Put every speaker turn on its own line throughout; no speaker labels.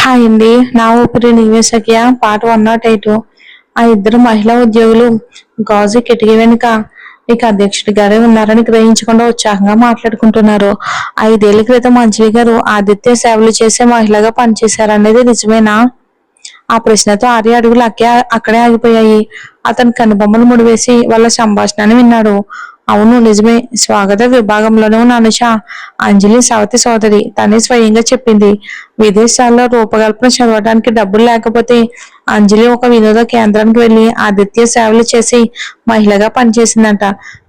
Hi అండి. నా ఊపిరి నీవే సఖియ పాట 108. ఆ ఇద్దరు మహిళా ఉద్యోగులు గాజు కిటికీ వెనుక ఇక అధ్యక్షుడి గారే ఉన్నారని గ్రహించకుండా ఉత్సాహంగా మాట్లాడుకుంటున్నారు. 5 ఏళ్ల క్రితం అంజలి గారు ఆదిత్య సేవలు చేసే మహిళగా పనిచేశారనేది నిజమేనా? ఆ ప్రశ్నతో ఆర్య అడుగులు అక్కడే ఆగిపోయాయి. అతను కనుబొమ్మలు ముడివేసి వాళ్ళ సంభాషణని విన్నాడు. అవును, నిజమే. స్వాగత విభాగంలోనే ఉన్న అనుష అంజలి సవతి సోదరి. తనే స్వయంగా చెప్పింది. విదేశాల్లో రూపకల్పన చదవడానికి డబ్బులు లేకపోతే అంజలి ఒక వినోద కేంద్రానికి వెళ్లి ఆదిత్య సేవలు చేసి మహిళగా పనిచేసిందంట.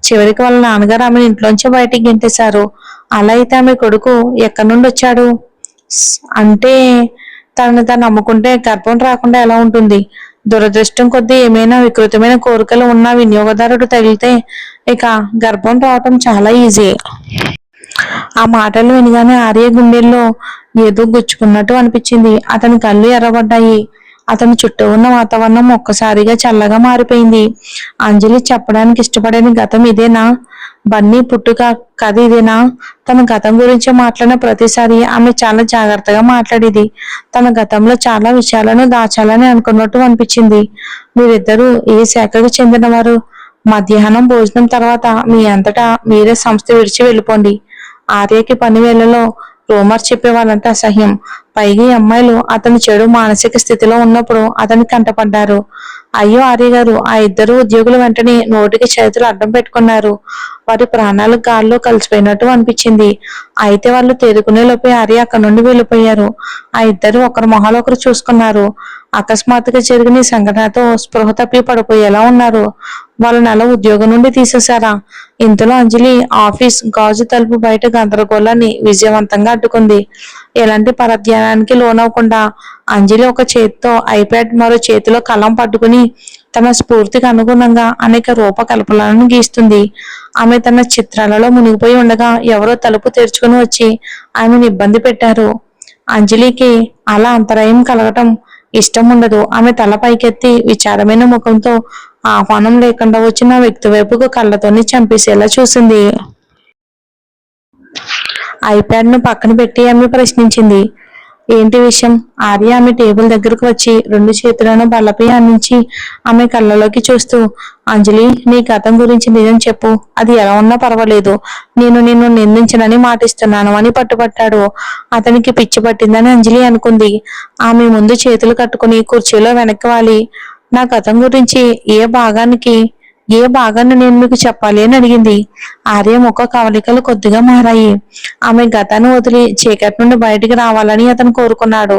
చివరికి వాళ్ళ నాన్నగారు ఆమెను ఇంట్లోంచి బయటికి గెంటేశారు. అలా అయితే ఆమె కొడుకు ఎక్కడి నుండి వచ్చాడు? అంటే తనను తాను నమ్ముకుంటే గర్భం రాకుండా ఎలా ఉంటుంది? దురదృష్టం కొద్దీ ఏమైనా వికృతమైన కోరికలు ఉన్న వినియోగదారుడు తగిలితే ఇక గర్భం రావటం చాలా ఈజీ. ఆ మాటలు వినగానే ఆర్య గుండెల్లో ఏదో గుచ్చుకున్నట్టు అనిపించింది. అతని కళ్ళు ఎర్రబడ్డాయి. అతని చుట్టూ ఉన్న వాతావరణం ఒక్కసారిగా చల్లగా మారిపోయింది. అంజలి చెప్పడానికి ఇష్టపడని గతం ఇదేనా? బన్నీ పుట్టుక కథ ఇదేనా? తన గతం గురించి మాట్లాడిన ప్రతిసారి ఆమె చాలా జాగ్రత్తగా మాట్లాడేది. తన గతంలో చాలా విషయాలను దాచాలని అనుకున్నట్టు అనిపించింది. మీరిద్దరూ ఏ శాఖకు చెందినవారు? మధ్యాహ్నం భోజనం తర్వాత మీ అంతటా మీరే సంస్థ విడిచి వెళ్ళిపోండి. ఆర్యకి పని వేళలో రూమర్ చెప్పే వాళ్ళంటే అసహ్యం. పైగా ఈ అమ్మాయిలు అతని చెడు మానసిక స్థితిలో ఉన్నప్పుడు అతని కంటపడ్డారు. అయ్యో ఆర్య గారు! ఆ ఇద్దరు ఉద్యోగులు వెంటనే నోటికి చేతులు అడ్డం పెట్టుకున్నారు. వారి ప్రాణాలు గాల్లో కలిసిపోయినట్టు అనిపించింది. అయితే వాళ్ళు తేరుకునే లోపే ఆర్య అక్కడి నుండి వెళ్ళిపోయారు. ఆ ఇద్దరు ఒకరి మొహాలు ఒకరు చూసుకున్నారు. అకస్మాత్తుగా జరిగిన ఈ సంఘటనతో స్పృహ తప్పి పడిపోయేలా ఉన్నారు. వాళ్ళని అలా ఉద్యోగం నుండి తీసేశారా? ఇంతలో అంజలి ఆఫీస్ గాజు తలుపు బయట గందరగోళాన్ని విజయవంతంగా అడ్డుకుంది. ఎలాంటి పరధ్యానానికి లోనవ్వకుండా అంజలి ఒక చేతితో ఐప్యాడ్, మరో చేతిలో కలం పట్టుకుని తన స్ఫూర్తికి అనుగుణంగా అనేక రూపకల్పనలను గీస్తుంది. ఆమె తన చిత్రాలలో మునిగిపోయి ఉండగా ఎవరో తలుపు తెరుచుకుని వచ్చి ఆమెను ఇబ్బంది పెట్టారు. అంజలికి అలా అంతరాయం కలగటం ఇష్టం ఉండదు. ఆమె తల పైకెత్తి విచారమైన ముఖంతో ఆహ్వానం లేకుండా వచ్చిన వ్యక్తి వైపుకు కళ్ళతోనే చంపేసేలా చూసింది. ఐప్యాడ్ ను పక్కన పెట్టి ఆమె ప్రశ్నించింది. ఏంటి విషయం? ఆర్య ఆమె టేబుల్ దగ్గరకు వచ్చి 2 చేతులను బల్లపై అందించి ఆమె కళ్ళలోకి చూస్తూ, అంజలి, నీ గతం గురించి నిజం చెప్పు. అది ఎలా ఉన్నా పర్వాలేదు. నేను నిన్ను నిందించనని మాటిస్తున్నాను అని పట్టుపట్టాడు. అతనికి పిచ్చి పట్టిందని అంజలి అనుకుంది. ఆమె ముందు చేతులు కట్టుకుని కుర్చీలో వెనక్కి వాలి, నా గతం గురించి ఏ భాగాన్ని నేను మీకు చెప్పాలి అని అడిగింది. ఆర్య ముఖ కవలికలు కొద్దిగా మారాయి. ఆమె గతాన్ని వదిలి చీకటి నుండి బయటికి రావాలని అతను కోరుకున్నాడు.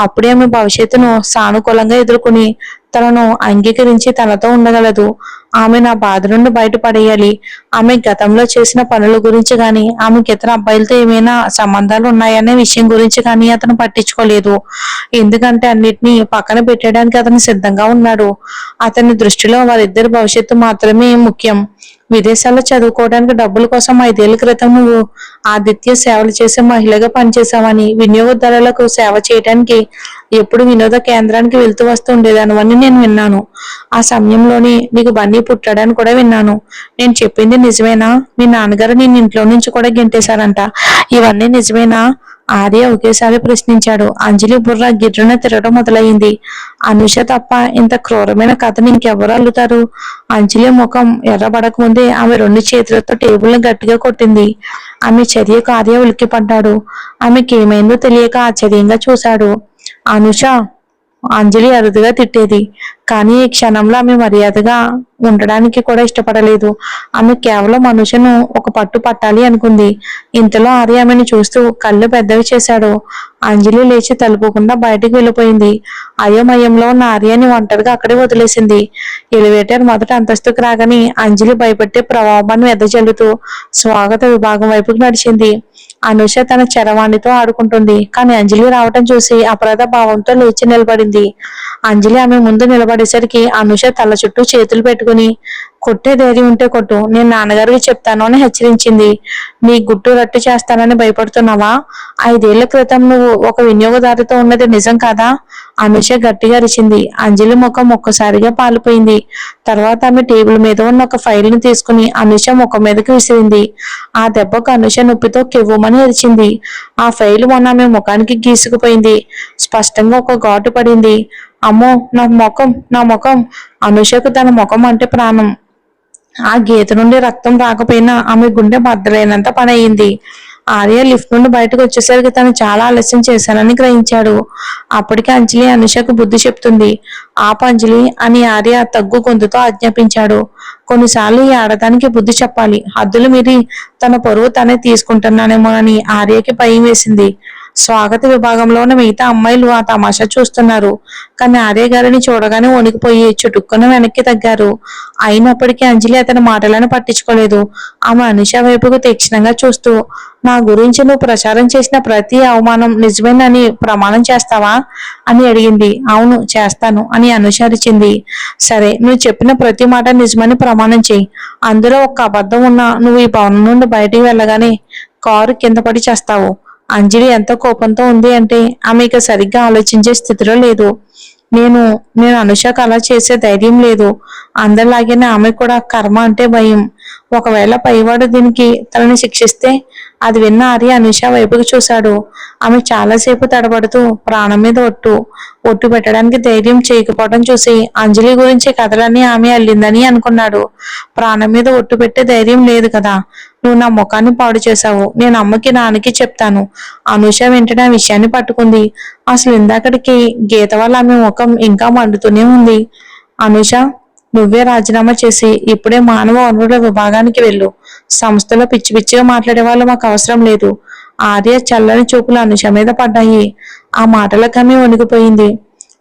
అప్పుడే ఆమె భవిష్యత్తును సానుకూలంగా ఎదుర్కొని తనను అంగీకరించి తనతో ఉండగలదు. ఆమె నా బాధ నుండి బయటపడేయాలి. ఆమె గతంలో చేసిన పనుల గురించి గాని, ఆమెకి ఇతర అబ్బాయిలతో ఏమైనా సంబంధాలు ఉన్నాయనే విషయం గురించి కానీ అతను పట్టించుకోలేదు. ఎందుకంటే అన్నిటినీ పక్కన పెట్టడానికి అతను సిద్ధంగా ఉన్నాడు. అతని దృష్టిలో వారిద్దరి భవిష్యత్తు మాత్రమే ముఖ్యం. విదేశాల్లో చదువుకోవడానికి డబ్బుల కోసం 5 ఏళ్ల క్రితం నువ్వు ఆదిత్య సేవలు చేసే మహిళగా పనిచేశావని, వినియోగదారులకు సేవ చేయడానికి ఎప్పుడు వినోద కేంద్రానికి వెళ్తూ వస్తూ ఉండేదానివని నేను విన్నాను. ఆ సమయంలోనే నీకు బన్నీ పుట్టాడని కూడా విన్నాను. నేను చెప్పింది నిజమేనా? మీ నాన్నగారు నిన్ను ఇంట్లో నుంచి కూడా గెంటేశారంట. ఇవన్నీ నిజమేనా? ఆర్య ఒకేసారి ప్రశ్నించాడు. అంజలి బుర్ర గిర్రున తిరగడం మొదలైంది. అనుష తప్ప ఇంత క్రూరమైన కథను ఇంకెవరు అల్లుతారు? అంజలి ముఖం ఎర్రబడక ముందే ఆమె 2 చేతులతో టేబుల్ని గట్టిగా కొట్టింది. ఆమె చర్యకు ఆర్య ఉలిక్కిపడ్డాడు. ఆమెకి ఏమైందో తెలియక ఆశ్చర్యంగా చూశాడు. అనుష! అంజలి అరుదుగా తిట్టేది. కానీ ఈ క్షణంలో ఆమె మర్యాదగా ఉండడానికి కూడా ఇష్టపడలేదు. ఆమె కేవలం అనుషను ఒక పట్టు పట్టాలి అనుకుంది. ఇంతలో ఆర్య ఆమెను చూస్తూ కళ్ళు పెద్దవి చేశాడు. అంజలి లేచి తలుపుకుండా బయటికి వెళ్ళిపోయింది. అయోమయంలో ఉన్న ఆర్యని ఒంటరిగా అక్కడే వదిలేసింది. ఎలివేటర్ మొదటి అంతస్తుకు రాగానే అంజలి భయపెట్టే ప్రభావాన్ని వెదజల్లుతూ స్వాగత విభాగం వైపుకు నడిచింది. అనుష తన చరవాణితో ఆడుకుంటుంది. కానీ అంజలి రావటం చూసి అపరాధ భావంతో లేచి నిలబడింది. అంజలి ఆమె ముందు నిలబడేసరికి అనుష తల చుట్టూ చేతులు పెట్టుకుని కొట్టే ధైర్యం ఉంటే కొట్టు, నేను నాన్నగారికి చెప్తాను అని హెచ్చరించింది. నీ గుట్టు రట్టు చేస్తానని భయపడుతున్నావా? 5 ఏళ్ల క్రితం నువ్వు ఒక వినియోగదారుతో ఉన్నది నిజం కాదా? అనుష గట్టిగా అరిచింది. అంజలి ముఖం ఒక్కసారిగా పాలిపోయింది. తర్వాత ఆమె టేబుల్ మీద ఉన్న ఒక ఫైల్ ని తీసుకుని అనుష ముఖం మీదకి విసిరింది. ఆ దెబ్బకు అనుష నొప్పితో కెవ్వుమని అరిచింది. ఆ ఫైల్ మొన్న ఆమె ముఖానికి గీసుకుపోయింది. స్పష్టంగా ఒక ఘాటు పడింది. అమ్మో, నా ముఖం. అనుషకు తన ముఖం అంటే ప్రాణం. ఆ గీత నుండి రక్తం రాకపోయినా ఆమె గుండె బద్దలైనంత పని అయింది. ఆర్య లిఫ్ట్ నుండి బయటకు వచ్చేసరికి తను చాలా ఆలస్యం చేశానని గ్రహించాడు. అప్పటికే అంజలి అనుషకు బుద్ధి చెప్తుంది. అంజలి అని ఆర్య తగ్గు గొంతుతో ఆజ్ఞాపించాడు. కొన్నిసార్లు ఈ ఆడదానికి బుద్ధి చెప్పాలి. హద్దులు మీరి తన పరువు తనే తీసుకుంటున్నానేమోనని ఆర్యకి భయం వేసింది. స్వాగత విభాగంలో ఉన్న మిగతా అమ్మాయిలు ఆ తమాషా చూస్తున్నారు. కానీ ఆర్య గారిని చూడగానే వణికిపోయి చుటుక్కున వెనక్కి తగ్గారు. అయినప్పటికీ అంజలి అతని మాటలను పట్టించుకోలేదు. ఆమె అనుష వైపుకు తీక్షణంగా చూస్తూ, నా గురించి నువ్వు ప్రచారం చేసిన ప్రతి అవమానం నిజమేనని ప్రమాణం చేస్తావా అని అడిగింది. అవును చేస్తాను అని అనుష అరిచింది. సరే, నువ్వు చెప్పిన ప్రతి మాట నిజమని ప్రమాణం చేయి. అందులో ఒక్క అబద్ధం ఉన్నా నువ్వు ఈ భవనం నుండి బయటికి వెళ్ళగానే కారు కింద పడి చేస్తావు. అంజలి ఎంత కోపంతో ఉంది అంటే ఆమె ఇక సరిగ్గా ఆలోచించే స్థితిలో లేదు. నేను నేను అనుషకు అలా చేసే ధైర్యం లేదు. అందరిలాగానే ఆమె కూడా కర్మ అంటే భయం. ఒకవేళ పైవాడు దీనికి తనని శిక్షిస్తే? అది విన్న ఆర్య అనుష వైపుకి చూశాడు. ఆమె చాలాసేపు తడబడుతూ ప్రాణం మీద ఒట్టు పెట్టడానికి ధైర్యం చేయకపోవడం చూసి అంజలి గురించి కథలన్నీ ఆమె అల్లిందని అనుకున్నాడు. ప్రాణం మీద ఒట్టు పెట్టే ధైర్యం లేదు కదా? నువ్వు నా ముఖాన్ని పాడు చేశావు. నేను అమ్మకి నాన్నకి చెప్తాను. అనుష వెంటనే ఆ విషయాన్ని పట్టుకుంది. అసలు ఇందాకటికి గీత వల్ల ఆమె ముఖం ఇంకా మండుతూనే ఉంది. అనుష, నువ్వే రాజీనామా చేసి ఇప్పుడే మానవ వనరుల విభాగానికి వెళ్ళు. సంస్థలో పిచ్చి పిచ్చిగా మాట్లాడే వాళ్ళు మాకు అవసరం లేదు. ఆర్య చల్లని చూపులు అనుష మీద పడ్డాయి. ఆ మాటలకు ఆమె వణికిపోయింది.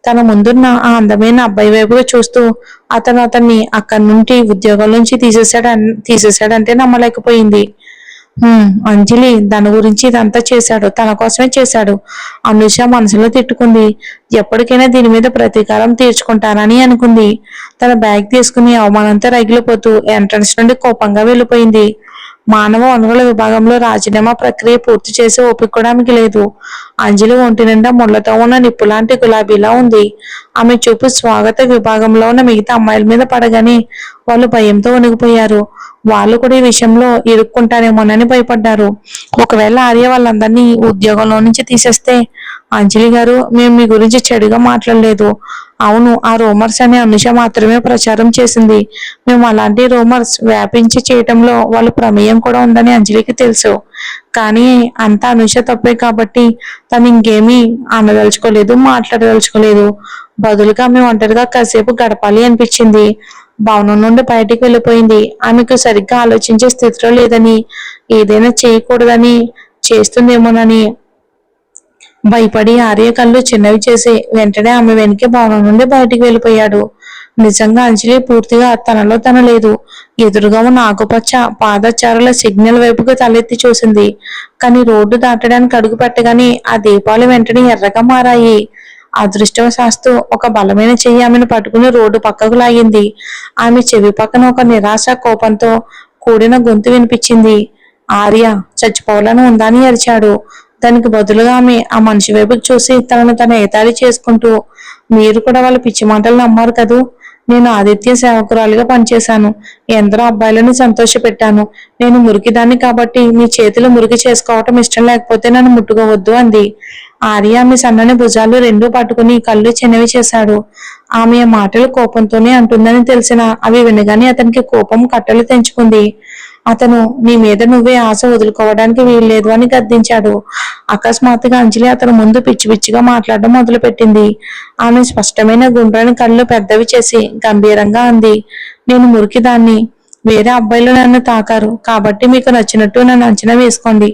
తన ముందున్న ఆ అందమైన అబ్బాయి వైపుగా చూస్తూ అతను అతన్ని అక్కడి నుండి ఉద్యోగం నుంచి తీసేశాడంటే నమ్మలేకపోయింది. అంజలి దాని గురించి ఇదంతా చేశాడు, తన కోసమే చేశాడు. అనుష మనసులో తిట్టుకుంది. ఎప్పటికైనా దీని మీద ప్రతీకారం తీర్చుకుంటానని అనుకుంది. తన బ్యాగ్ తీసుకుని అవమానంతో రగిలిపోతూ ఎంట్రన్స్ నుండి కోపంగా వెళ్ళిపోయింది. మానవ వనరుల విభాగంలో రాజీనామా ప్రక్రియ పూర్తి చేసే ఓపిక కూడా ఆమెకి లేదు. అంజలి ఒంటి నిండా ముళ్లతో ఉన్న నిప్పులాంటి గులాబీలా ఉంది. ఆమె చూపు స్వాగత విభాగంలో ఉన్న మిగతా అమ్మాయిల మీద పడగానే వాళ్ళు భయంతో వణిగిపోయారు. వాళ్ళు కూడా ఈ విషయంలో ఇరుక్కుంటారేమోనని భయపడ్డారు. ఒకవేళ ఆర్య వాళ్ళందరినీ ఉద్యోగంలో నుంచి తీసేస్తే? అంజలి గారు, మేము మీ గురించి చెడుగా మాట్లాడలేదు. అవును, ఆ రూమర్స్ అనే అనుష మాత్రమే ప్రచారం చేసింది. మేము అలాంటి రూమర్స్ వ్యాపించి చేయటంలో వాళ్ళ ప్రమేయం కూడా ఉందని అంజలికి తెలుసు. కానీ అంతా అనుష తప్పే కాబట్టి తను ఇంకేమీ అనదలుచుకోలేదు, మాట్లాడదలుచుకోలేదు. బదులుగా మేము ఒంటరిగా కాసేపు గడపాలి అనిపించింది. భవనం నుండి బయటికి వెళ్ళిపోయింది. ఆమెకు సరిగ్గా ఆలోచించే స్థితిలో లేదని, ఏదైనా చేయకూడదని చేస్తుందేమోనని భయపడి ఆర్య కళ్ళు చిన్నవి చేసి వెంటనే ఆమె వెనకే భవనం నుండి బయటికి వెళ్ళిపోయాడు. నిజంగా అంజలి పూర్తిగా తనలో తన లేదు. ఎదురుగా ఉన్న ఆకుపచ్చ పాదచారుల సిగ్నల్ వైపుకు తలెత్తి చూసింది. కానీ రోడ్డు దాటడానికి అడుగు పెట్టగానే ఆ దీపాలు వెంటనే ఎర్రగా మారాయి. అదృష్టవశాస్తు ఒక బలమైన చెయ్యి ఆమెను పట్టుకుని రోడ్డు పక్కకు లాగింది. ఆమె చెవి పక్కన ఒక నిరాశ కోపంతో కూడిన గొంతు వినిపించింది. ఆర్య, చచ్చిపోవాలని ఉందా అని అరిచాడు. దానికి బదులుగా ఆమె ఆ మనిషి వైపుకి చూసి తనను తన ఏతాళి చేసుకుంటూ, మీరు కూడా వాళ్ళ పిచ్చి మాటలు నమ్మారు కదూ? నేను ఆదిత్య సేవకురాలిగా పనిచేశాను. ఎందరో అబ్బాయిలను సంతోష పెట్టాను. నేను మురికిదాన్ని కాబట్టి మీ చేతులు మురికి చేసుకోవటం ఇష్టం లేకపోతే నన్ను ముట్టుకోవద్దు అంది. ఆర్య ఆమె సన్నని భుజాలు రెండూ పట్టుకుని కళ్ళు చిన్నవి చేశాడు. ఆమె మాటలు కోపంతోనే అంటుందని తెలిసిన అవి వినగానే అతనికి కోపం కట్టలు తెంచుకుంది. అతను, నీ మీద నువ్వే ఆశ వదులుకోవడానికి వీల్లేదు అని గద్దించాడు. అకస్మాత్తుగా అంజలి అతను ముందు పిచ్చి పిచ్చిగా మాట్లాడడం మొదలు పెట్టింది. ఆమె స్పష్టమైన గుండ్రని కళ్ళు పెద్దవి చేసి గంభీరంగా అంది, నేను మురికిదాన్ని. వేరే అబ్బాయిలు నన్ను తాకారు కాబట్టి మీకు నచ్చినట్టు నన్ను అంచనా వేసుకోండి.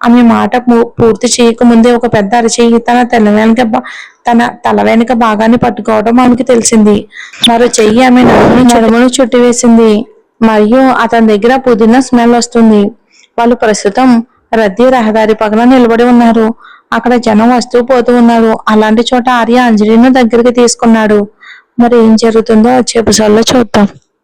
ఆమె మాట పూర్తి చేయకముందే ఒక పెద్ద అరచేయి తన తల వెనుక భాగాన్ని పట్టుకోవడం ఆమెకి తెలిసింది. మరో చెయ్యి ఆమె నడుమును చుట్టివేసింది. మరియు అతని దగ్గర పుదీనా స్మెల్ వస్తుంది. వాళ్ళు ప్రస్తుతం రద్దీ రహదారి పక్కన నిలబడి ఉన్నారు. అక్కడ జనం వస్తూ పోతూ ఉన్నారు. అలాంటి చోట ఆర్య అంజలిని దగ్గరికి తీసుకున్నాడు. మరి ఏం జరుగుతుందో వచ్చే ఎపిసోడ్లో చూద్దాం.